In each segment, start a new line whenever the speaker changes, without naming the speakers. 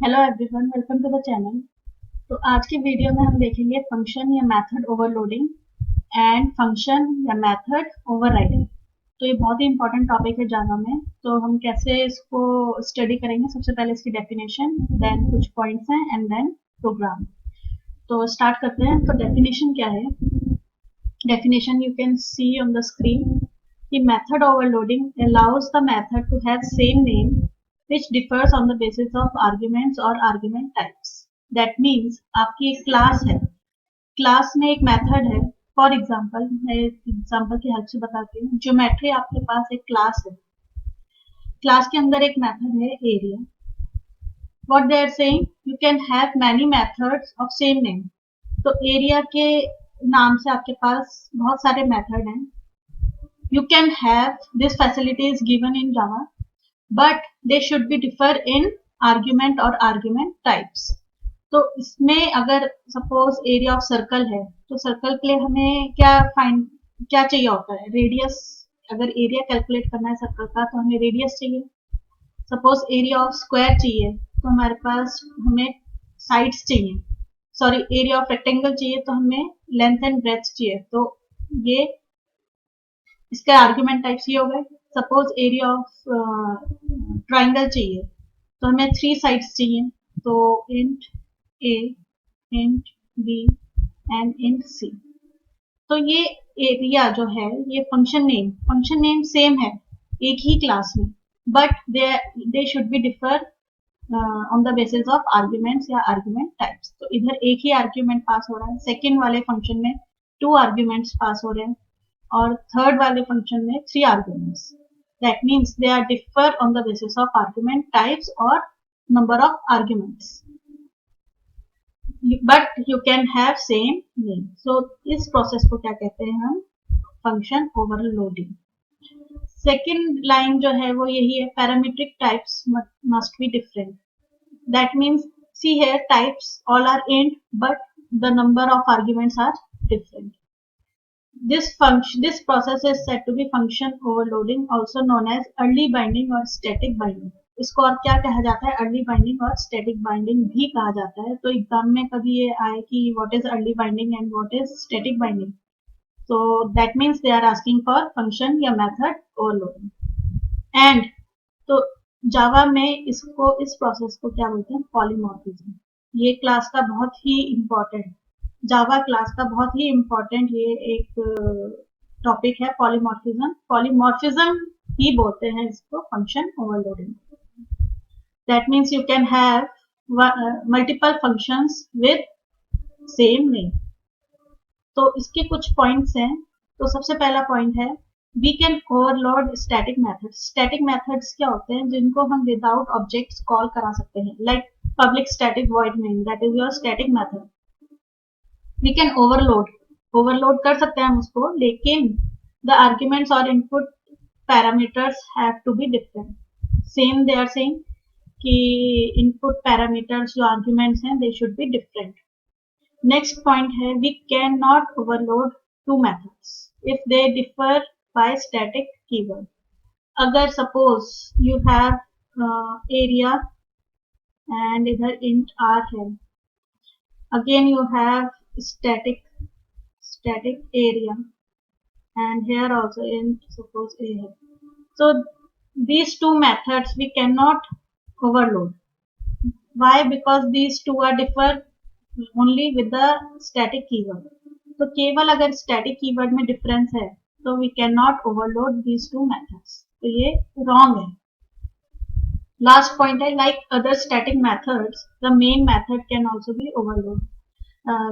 Hello everyone, welcome to the channel. तो आज की वीडियो में हम देखेंगे फंक्शन या मेथड ओवरलोडिंग एंड फंक्शन या मेथड ओवरराइडिंग। तो ये बहुत ही इंपॉर्टेंट टॉपिक है जावा में। तो हम कैसे इसको स्टडी करेंगे, सबसे पहले इसकी डेफिनेशन, देन कुछ पॉइंट्स हैं एंड देन प्रोग्राम। तो स्टार्ट करते हैं। तो डेफिनेशन क्या है? Definition you can see on the screen. The method overloading allows the method to have same name which differs on the basis of arguments or argument types. That means आपकी एक class है, class में एक method है। For example, मैं example की help से बताती हूँ। ज्योमेट्री आपके पास एक क्लास है, क्लास के अंदर एक मेथड है area. What they are saying, you can have many methods of same name. तो एरिया के नाम से आपके पास बहुत सारे मेथड हैं। You can have this facility is given in Java, but they should be differ in argument or argument types. तो इसमें अगर सपोज एरिया ऑफ सर्कल है, तो सर्कल के लिए हमें क्या चाहिए होता है? रेडियस। अगर एरिया कैलकुलेट करना है सर्कल का तो हमें रेडियस चाहिए। सपोज एरिया ऑफ स्क्वायर चाहिए तो हमारे पास हमें साइड्स चाहिए। सॉरी, एरिया ऑफ रेक्टेंगल चाहिए तो हमें लेंथ एंड ब्रेथ चाहिए। तो ये इसके आर्ग्यूमेंट टाइप्स ये हो गए। सपोज एरिया ऑफ ट्राइंगल चाहिए तो हमें 3 साइड्स चाहिए। तो int A, int B and int C. तो ये एरिया जो है, ये फंक्शन नेम सेम है एक ही क्लास में, but they should be differ on the basis of arguments या आर्ग्यूमेंट टाइप्स। तो इधर एक ही आर्ग्यूमेंट पास हो रहा है, सेकेंड वाले फंक्शन में 2 आर्ग्यूमेंट्स पास हो रहे हैं, और थर्ड वाले फंक्शन में 3 arguments. That means they are differ on the basis of argument types or number of arguments. But you can have same name. So इस process को क्या कहते हैं हम? Function overloading. Second line जो है वो यही है, parametric types must be different. That means see here, types all are int, but the number of arguments are different. This process is said to be function overloading, also known as early binding or static binding. इसको और क्या कहा जाता है? Early binding और static binding भी कहा जाता है। तो एग्जाम में कभी ये आए कि what is early binding and what is static binding, तो that means they are asking for function या मेथड ओवरलोडिंग। एंड तो जावा में इस प्रोसेस को क्या बोलते हैं? पॉलीमॉर्फिज्म। ये क्लास का बहुत ही इम्पोर्टेंट, जावा क्लास का बहुत ही इम्पोर्टेंट ये एक टॉपिक है, पॉलीमॉर्फिज्म ही बोलते हैं इसको, function overloading. That means you can have multiple functions with same name. तो इसके कुछ पॉइंट्स हैं। तो सबसे पहला पॉइंट है, we can overload static methods. Static methods क्या होते हैं? जिनको हम विदाउट ऑब्जेक्ट्स कॉल करा सकते हैं, like public static void main, that is your static method. We can overload कर सकते हैं हम उसको, लेकिन द आर्ग्यूमेंट्स और input parameters have to be different. Same they are saying कि इनपुट पैरामीटर्स जो आर्ग्यूमेंट्स हैं they should be different. Next point है, we can not overload 2 methods if they differ by static keyword. अगर suppose you have area and इधर int are है, again you have static area, and here also in suppose a है. So these 2 methods we cannot overload. Why? Because these 2 are differ only with the static keyword. तो केवल अगर static keyword में difference है तो we cannot overload these 2 methods. तो ये wrong है। Last point है, like other static methods, the main method can also be overloaded.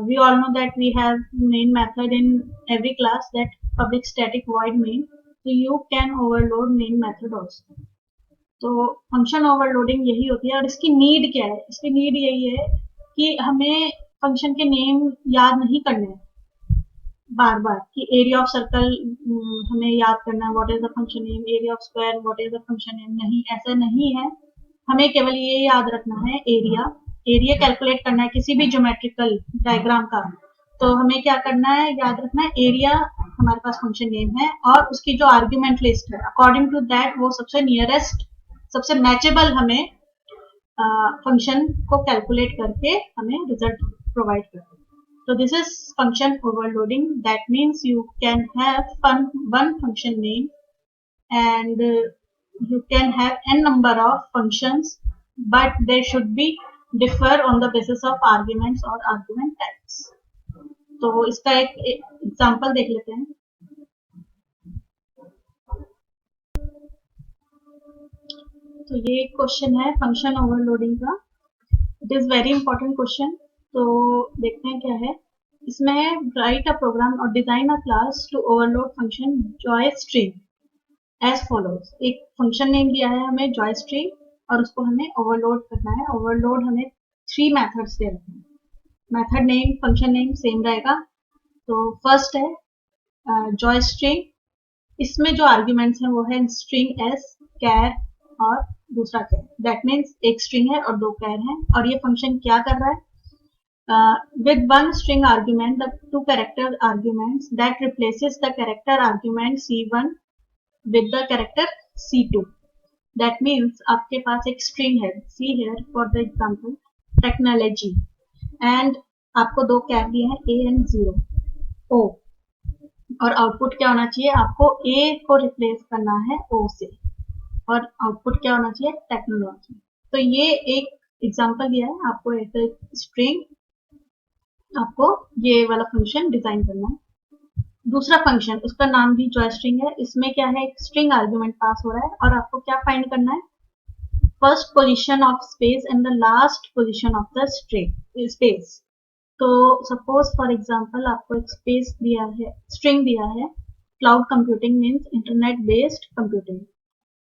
We all know that we have main method in every class, that public static void main. So you can overload main method also. तो function overloading यही होती है। और इसकी need क्या है? इसकी need यही है कि हमें फंक्शन के नेम याद नहीं करने बार बार, कि एरिया ऑफ सर्कल हमें याद करना है, what is the function name, area of square what is the function name. नहीं, ऐसा नहीं है। हमें केवल ये याद रखना है, एरिया कैलकुलेट करना है किसी भी ज्योमेट्रिकल डायग्राम का, तो हमें क्या करना है? याद रखना है एरिया हमारे पास फंक्शन नेम है, और उसकी जो आर्ग्यूमेंट लिस्ट है अकॉर्डिंग टू दैट वो सबसे नियरेस्ट, सबसे मैचेबल हमें फंक्शन को कैलकुलेट करके हमें रिजल्ट प्रोवाइड करते हैं. So this is function overloading. That means you can have one function name and you can have n number of functions, but they should be differ on the basis of arguments or argument types. तो इसका एक example देख लेते हैं. तो ये question है function overloading का. It is very important question. तो देखते हैं क्या है इसमें. राइट अ प्रोग्राम और design a class to overload function joy string as follows. एक फंक्शन नेम दिया है हमें जॉय स्ट्रिंग और उसको हमें ओवरलोड करना है. ओवरलोड हमें 3 मेथड्स दे रखे हैं. Method name function name same रहेगा. तो फर्स्ट है जॉय स्ट्रिंग. इसमें जो आर्ग्यूमेंट्स हैं वो है स्ट्रिंग एस, कैर और दूसरा कैर. दैट मीन्स एक स्ट्रिंग है और 2 कैर हैं. और ये फंक्शन क्या कर रहा है? With one string argument, the 2 character arguments that replaces the character argument C1 with the character C2. That means आपके पास एक string है. See here for the example technology and आपको 2 कैर दिए हैं A and 0 O. और आउटपुट क्या होना चाहिए? आपको A को रिप्लेस करना है O से और आउटपुट क्या होना चाहिए? टेक्नोलॉजी. तो ये एक एग्जांपल दिया है. आपको एक स्ट्रिंग आपको ये वाला फंक्शन डिजाइन करना है. दूसरा फंक्शन उसका नाम भी जॉय स्ट्रिंग है. इसमें क्या है? एक स्ट्रिंग आर्ग्यूमेंट पास हो रहा है और आपको क्या फाइंड करना है? First position of space and the last position of the space. तो सपोज फॉर एग्जांपल आपको एक स्पेस दिया है, स्ट्रिंग दिया है cloud computing means internet based computing.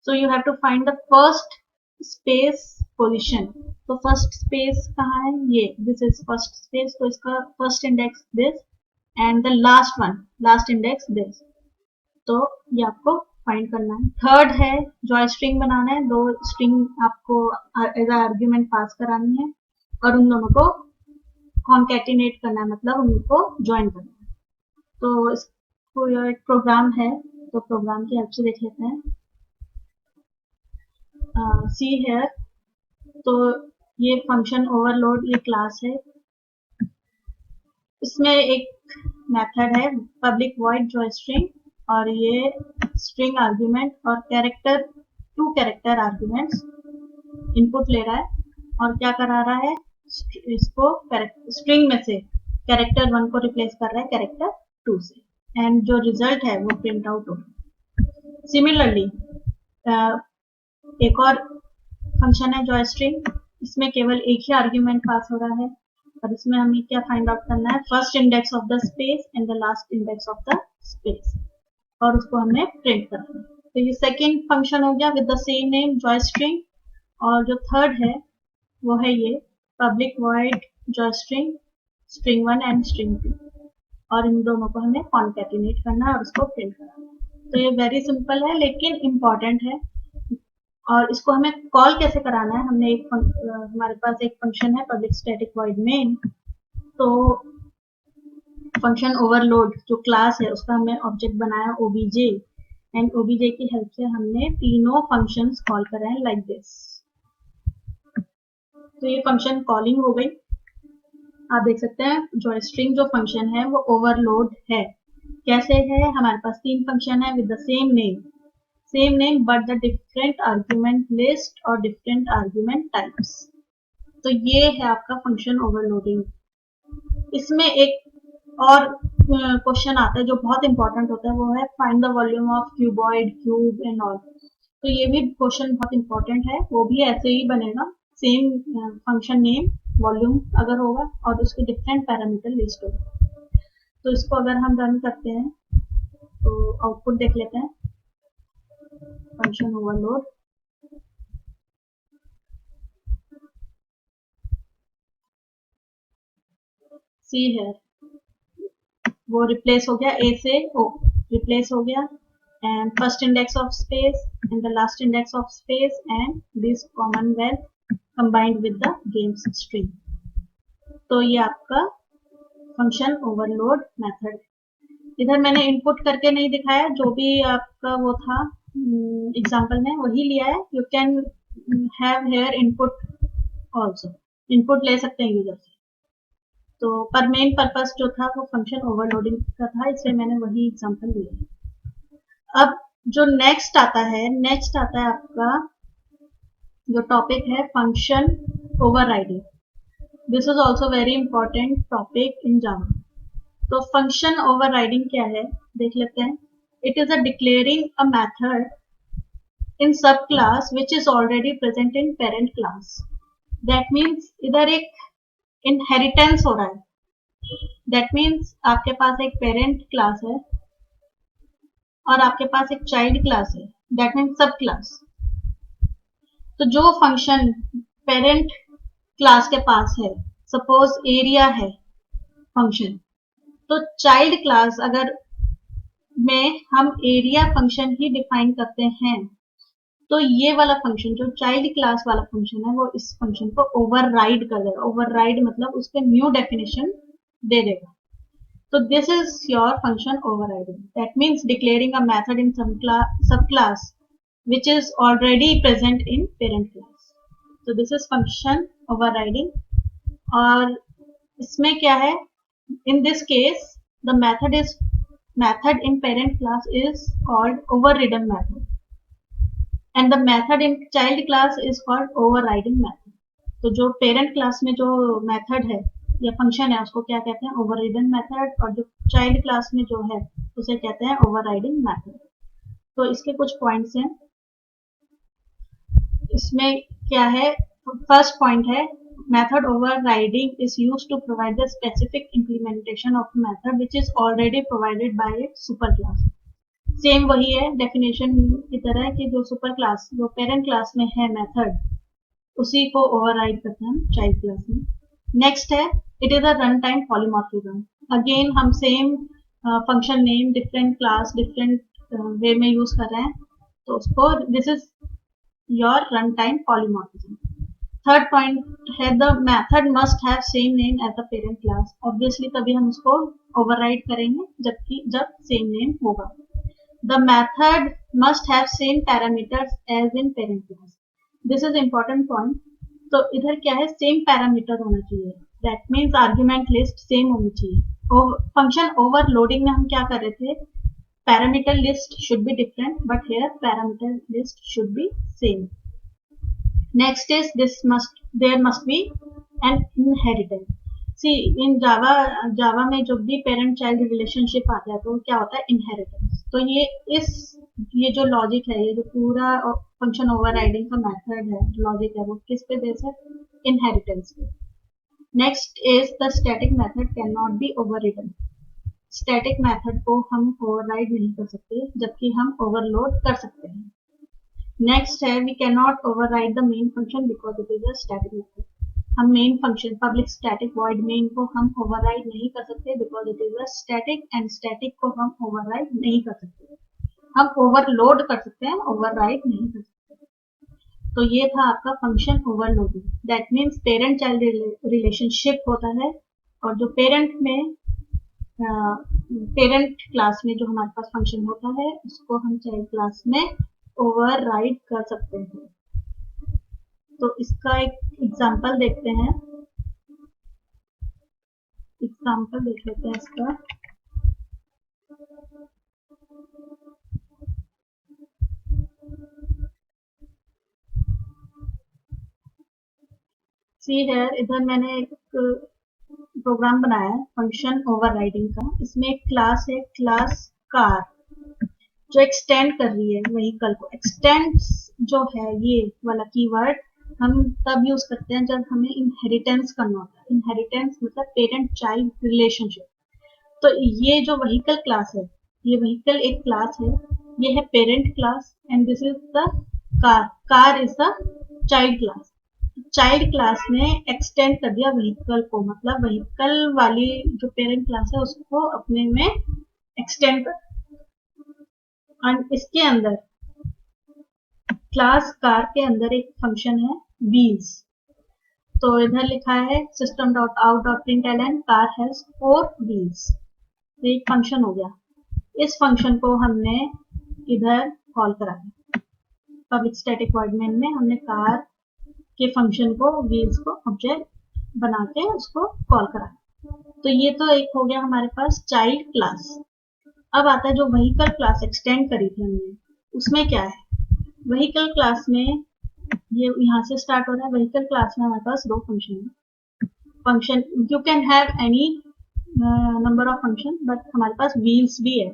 So you have to find the first space position. तो first space कहाँ है? ये दिस इज फर्स्ट स्पेस. तो इसका first index this and the last one last index this. तो ये आपको find करना है. थर्ड है जॉय स्ट्रिंग बनाना है. 2 स्ट्रिंग आपको एज आर्ग्यूमेंट पास करानी है और उन दोनों को कॉन्कैटिनेट करना है, मतलब उनको ज्वाइन करना है. तो इसको एक प्रोग्राम है. तो प्रोग्राम की हेल्प से देख लेते हैं. सी है. तो ये फंक्शन ओवरलोड ये क्लास है. इसमें एक मेथड है पब्लिक वॉइड जॉय स्ट्रिंग और ये स्ट्रिंग आर्ग्यूमेंट और कैरेक्टर 2 कैरेक्टर आर्ग्यूमेंट्स इनपुट ले रहा है और क्या करा रहा है? इसको स्ट्रिंग में से कैरेक्टर 1 को रिप्लेस कर रहा है कैरेक्टर 2 से एंड जो रिजल्ट है वो प्रिंट आउट होगा. सिमिलरली एक और फंक्शन है जॉय स्ट्रिंग. इसमें केवल एक ही आर्ग्यूमेंट पास हो रहा है और इसमें हमें क्या फाइंड आउट करना है? First index of the space and the last index of the space और उसको हमें प्रिंट करना है. तो ये सेकेंड फंक्शन हो गया with the same name Joy string. और जो थर्ड है वो है ये public void Joy string string 1 and string 2 और इन दोनों को हमें कॉन्कैटिनेट करना है और उसको प्रिंट करना है. तो ये वेरी सिंपल है लेकिन इम्पॉर्टेंट है. और इसको हमें कॉल कैसे कराना है? हमने एक हमारे पास एक फंक्शन है पब्लिक स्टैटिक वॉइड मेन. तो फंक्शन ओवरलोड जो क्लास है उसका हमने ऑब्जेक्ट बनाया ओबीजे एंड ओबीजे की हेल्प से हमने तीनों फंक्शंस कॉल करे हैं लाइक दिस. तो ये फंक्शन कॉलिंग हो गई. आप देख सकते हैं जॉय स्ट्रिंग जो फंक्शन है वो ओवरलोड है. कैसे है? हमारे पास 3 फंक्शन है with the same name but the different argument list और डिफरेंट आर्ग्यूमेंट टाइप्स. तो ये है आपका फंक्शन ओवरलोडिंग. इसमें एक और क्वेश्चन आता है जो बहुत इंपॉर्टेंट होता है, वो है find the volume of cuboid cube and all. तो ये भी क्वेश्चन बहुत इंपॉर्टेंट है. वो भी ऐसे ही बनेगा. सेम फंक्शन नेम वॉल्यूम अगर होगा और उसके डिफरेंट पैरामीटर लिस्ट होगा. तो इसको अगर हम रन करते हैं तो आउटपुट देख लेते हैं. Function overload. सी है वो रिप्लेस हो गया ए से ओ रिप्लेस हो गया and first index of space and the last index of space and this Commonwealth combined with the games string. तो ये आपका फंक्शन ओवरलोड मेथड. इधर मैंने इनपुट करके नहीं दिखाया, जो भी आपका वो था एग्जांपल में वही लिया है. You can have here input also, input ले सकते हैं यूजर से। तो पर मेन पर्पस जो था वो फंक्शन ओवरलोडिंग का था, इसलिए मैंने वही एग्जांपल लिया। अब जो नेक्स्ट आता है आपका जो टॉपिक है function overriding. This is also very important topic in Java. तो फंक्शन ओवरराइडिंग क्या है देख लेते हैं। It is a declaring a method in sub class which is already present in parent class. That means इधर एक inheritance हो रहा है। दैट मीन्स आपके पास एक पेरेंट क्लास है और आपके पास एक चाइल्ड क्लास है, दैट मीन्स सब क्लास। तो जो फंक्शन पेरेंट क्लास के पास है, सपोज एरिया है फंक्शन, तो चाइल्ड क्लास अगर में हम एरिया फंक्शन ही डिफाइन करते हैं, तो ये वाला फंक्शन जो चाइल्ड क्लास वाला फंक्शन है वो इस फंक्शन को ओवरराइड कर देगा। ओवरराइड मतलब उस पर न्यू डेफिनेशन दे देगा। So this is your function overriding. That means declaring a method in some subclass which is already present in parent class. So this is function overriding. और इसमें क्या है? In this case, the method in parent class is called overridden method, and the method in child class is called overriding method. तो जो parent class में जो method है या फंक्शन है उसको क्या कहते हैं? ओवरराइडिंग मेथड, और जो चाइल्ड क्लास में जो है उसे कहते हैं ओवरराइडिंग मेथड। तो इसके कुछ पॉइंट्स हैं। इसमें क्या है? फर्स्ट पॉइंट है method overriding is used to provide the specific implementation of method which is already provided by a super class. Same वही है डेफिनेशन की तरह कि जो सुपर क्लास जो पेरेंट क्लास में है मेथड, उसी को ओवरराइड करते हैं हम चाइल्ड क्लास में। नेक्स्ट है it is a run time polymorphism. Again हम same function name different class different way में यूज कर रहे हैं, तो उसको this is your run time polymorphism. Third point है the method must have same name as the parent class. Obviously तभी हम उसको ओवरराइड करेंगे जब सेम नेम होगा। The method must have same parameters as in parent class. This is important point. तो इधर क्या है? सेम पैरामीटर होना चाहिए। That means argument list same होनी चाहिए। फंक्शन ओवरलोडिंग में हम क्या कर रहे थे? Parameter list should be different, but here parameter list should be same. Next is there must be an inheritance. See in Java में जब भी पेरेंट चाइल्ड रिलेशनशिप आता है तो क्या होता है? इनहेरिटेंस। तो ये जो लॉजिक है, ये जो पूरा फंक्शन ओवरराइडिंग का मेथड है, लॉजिक है, वो किस पे बेस्ड है? इनहेरिटेंस पे। Next is the static method can not be overridden. Static method को हम ओवरराइड नहीं कर सकते, जबकि हम ओवरलोड कर सकते हैं। नेक्स्ट है we can not override the main function because it is a static method. हम main function public static void main को हम ओवरराइड नहीं कर सकते because it is a static, and static को हम ओवरराइड नहीं कर सकते। हम ओवरलोड कर सकते हैं, ओवरराइड नहीं कर सकते। तो ये था आपका function overloading. That means parent child relationship होता है, और जो पेरेंट क्लास में जो हमारे पास फंक्शन होता है उसको हम चाइल्ड क्लास में ओवरराइड कर सकते हैं। तो इसका एक एग्जांपल देखते हैं। एग्जांपल देख लेते हैं इसका। सी है इधर मैंने एक प्रोग्राम बनाया है फंक्शन ओवरराइडिंग का। इसमें एक क्लास है, क्लास कार, जो एक्सटेंड कर रही है व्हीकल को। एक्सटेंड जो है ये वाला कीवर्ड हम तब यूज करते हैं जब हमें इनहेरिटेंस करना होता है। इनहेरिटेंस मतलब पेरेंट चाइल्ड रिलेशनशिप। तो ये जो व्हीकल क्लास है, ये व्हीकल एक क्लास है, ये है parent class, and this is the car. Car is the child class. Child class ने एक्सटेंड कर दिया व्हीकल को, मतलब व्हीकल वाली जो पेरेंट क्लास है उसको अपने में एक्सटेंड कर। और इसके अंदर क्लास कार के अंदर एक फंक्शन है व्हील्स। तो इधर लिखा है system dot out dot println car has 4 wheels. तो एक फंक्शन हो गया। इस फंक्शन को हमने इधर कॉल करा है पब्लिक स्टैटिक वॉइड मेन में। हमने कार के फंक्शन को व्हील्स को ऑब्जेक्ट बना के उसको कॉल करा। तो ये तो एक हो गया हमारे पास चाइल्ड क्लास। अब आता है जो व्हीकल क्लास एक्सटेंड करी थी हमने, उसमें क्या है। व्हीकल क्लास में ये यहाँ से स्टार्ट हो रहा है। व्हीकल क्लास में हमारे पास दो फंक्शन है। Function you can have any number of function, but हमारे पास व्हील्स भी है।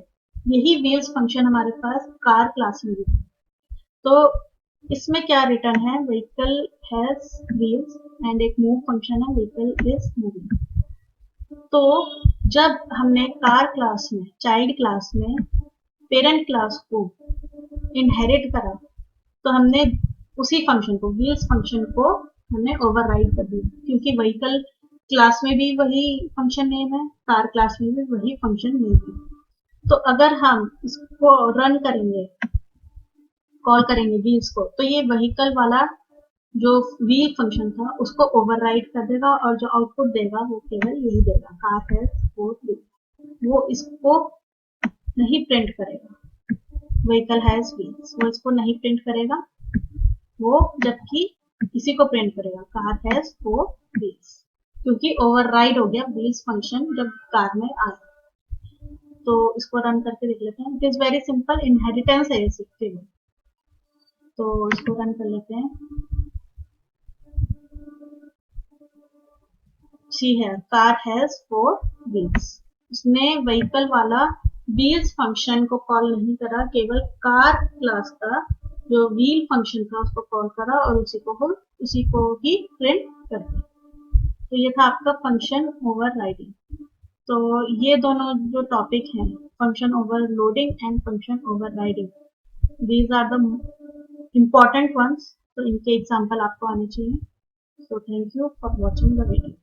यही व्हील्स फंक्शन हमारे पास कार क्लास में भी है। तो इसमें क्या रिटर्न है, व्हीकल हैज व्हील्स एंड एक मूव फंक्शन है, व्हीकल इज मूविंग। तो जब हमने कार क्लास में, चाइल्ड क्लास में पेरेंट क्लास को इनहेरिट करा, तो हमने उसी फंक्शन को, व्हील्स फंक्शन को हमने ओवरराइड कर दिया, क्योंकि व्हीकल क्लास में भी वही फंक्शन नेम है, कार क्लास में भी वही फंक्शन नेम है। तो अगर हम इसको रन करेंगे, कॉल करेंगे व्हील्स को, तो ये व्हीकल वाला जो व्हील फंक्शन था उसको ओवरराइड कर देगा और जो आउटपुट देगा वो केवल यही देगा, कार हैज 4 व्हील्स। वो इसको नहीं प्रिंट करेगा, व्हीकल हैज व्हील्स, वो इसको नहीं प्रिंट करेगा, वो जबकि इसी को प्रिंट करेगा, कार हैज 4 व्हील्स, क्योंकि ओवरराइड हो गया व्हील्स फंक्शन जब कार में आया। तो इसको रन करके देख लेते हैं। It is very simple, inheritance है ये सीखते हुए। तो इसको रन कर लेते हैं। सी है कार हैज 4 व्हील्स। उसने व्हीकल वाला व्हील्स फंक्शन को कॉल नहीं करा, केवल कार क्लास का जो व्हील फंक्शन था उसको कॉल करा और उसी को ही प्रिंट कर दिया। तो ये था आपका फंक्शन ओवरराइडिंग। तो ये दोनों जो टॉपिक हैं, function overloading and function overriding, these are the important ones. तो इनके एग्जाम्पल आपको आने चाहिए। So thank you for watching the video.